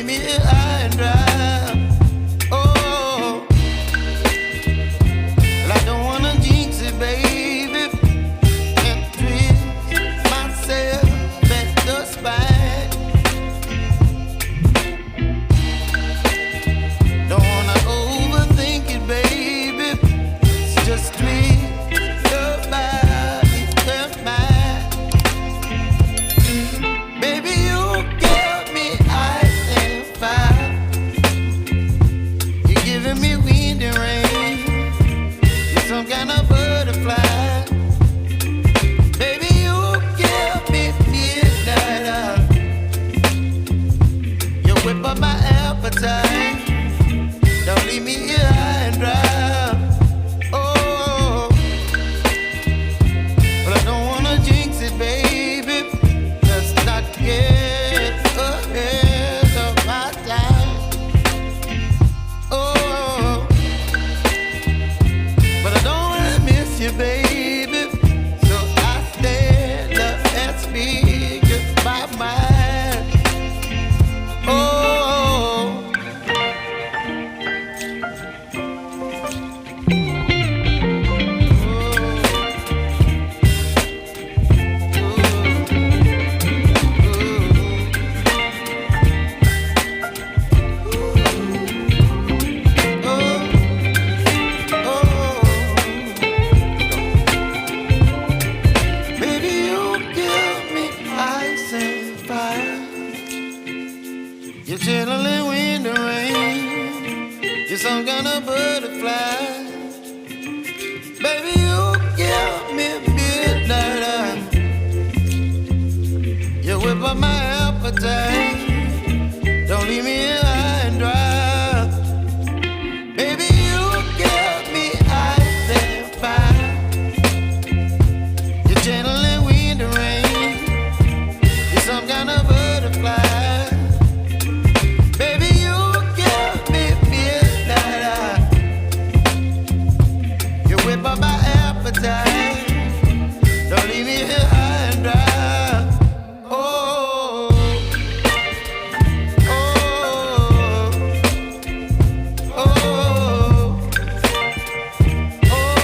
leave me high and dry. Oh, well, I don't wanna jinx it, baby, and twist myself at the spine. Don't wanna overthink it, baby. It's just twist your body and mine. Baby, you give me ice and fire. You're giving me wind and rain. You're some kind of butterfly. Baby, you give me midnight. You whip up my appetite. Don't leave me here high and dry. Oh, but I don't wanna jinx it, baby. Let's not get ahead of my time. Oh, but I don't wanna miss you, baby. So I stand up and speak my mind. Oh. Baby, you give me ice and fire. You're chilling wind and rain. You're some kind of butterfly. Baby, you give me midnight. You whip up my appetite. Don't leave me here high and dry. Baby, you give me ice and fire. You're channeling wind and rain. You're some kind of butterfly. Baby, you give me midnight. You whip up my appetite. Don't leave me here high and dry. Oh, oh, oh, oh,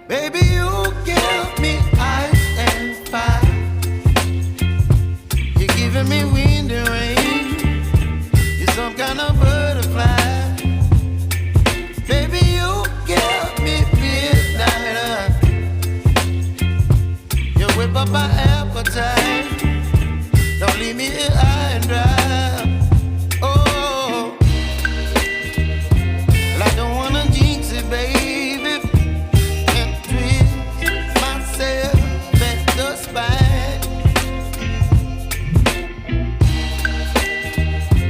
baby, you give me ice and fire. You're giving me wind and rain. You're some kind of butterfly. Baby, you give me midnight. You whip up my appetite. Don't leave me here high and dry. Oh, well, I don't wanna jinx it, baby, and twist myself at the spine.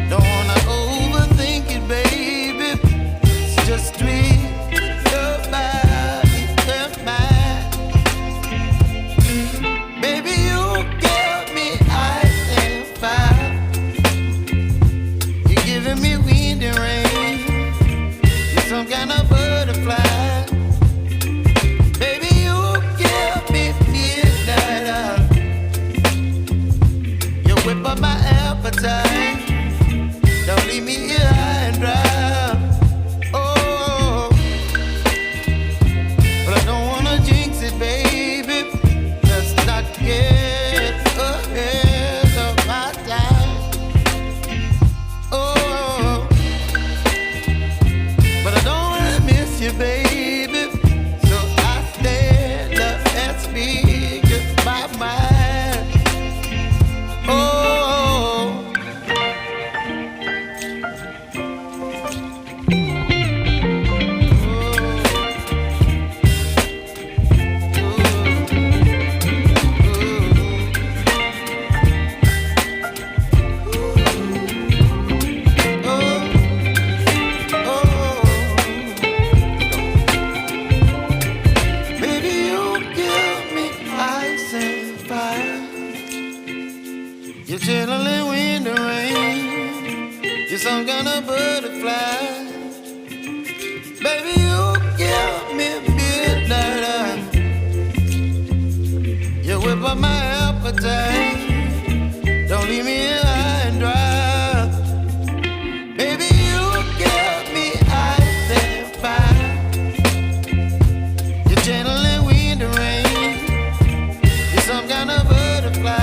Don't wanna overthink it, baby. It's just twist your body and mine. Baby, you give me ice and fire. butterfly. Baby, you give me midnight. You whip up my appetite. Don't leave me here high and dry. Baby, you give me ice and fire. You're channeling wind and rain. You're some kind of butterfly.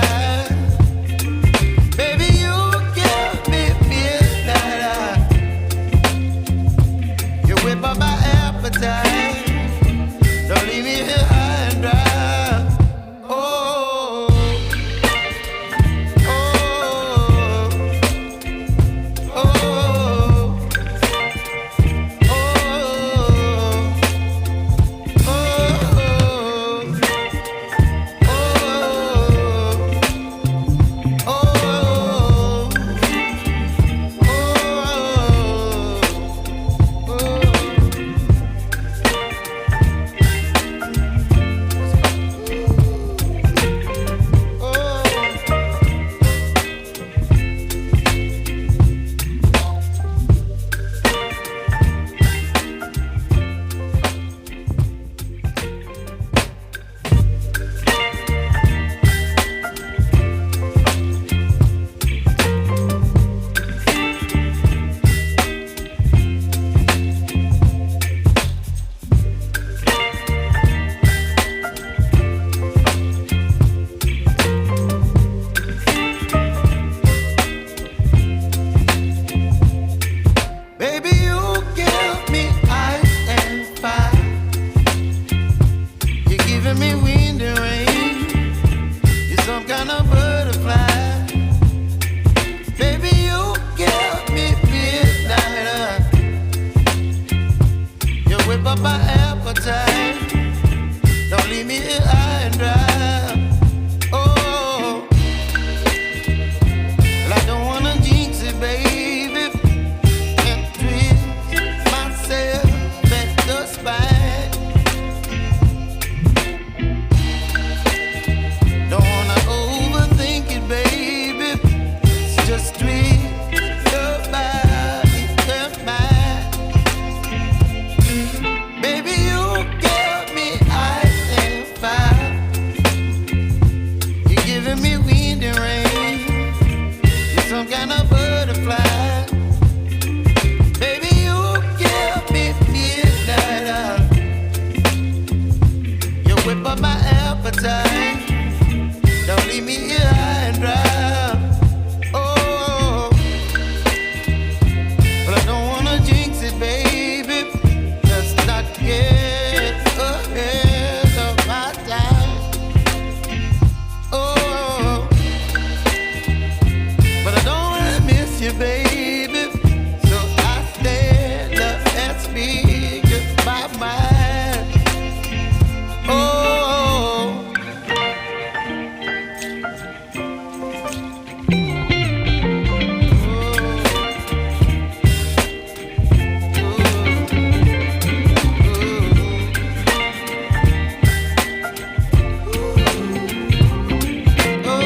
Baby, you give me midnight. You whip up my appetite. Don't leave me here high and dry. Baby, you give me ice and fire. You're giving me wind and rain. You're some kind of butterfly. Baby, you give me midnight. You whip up my appetite.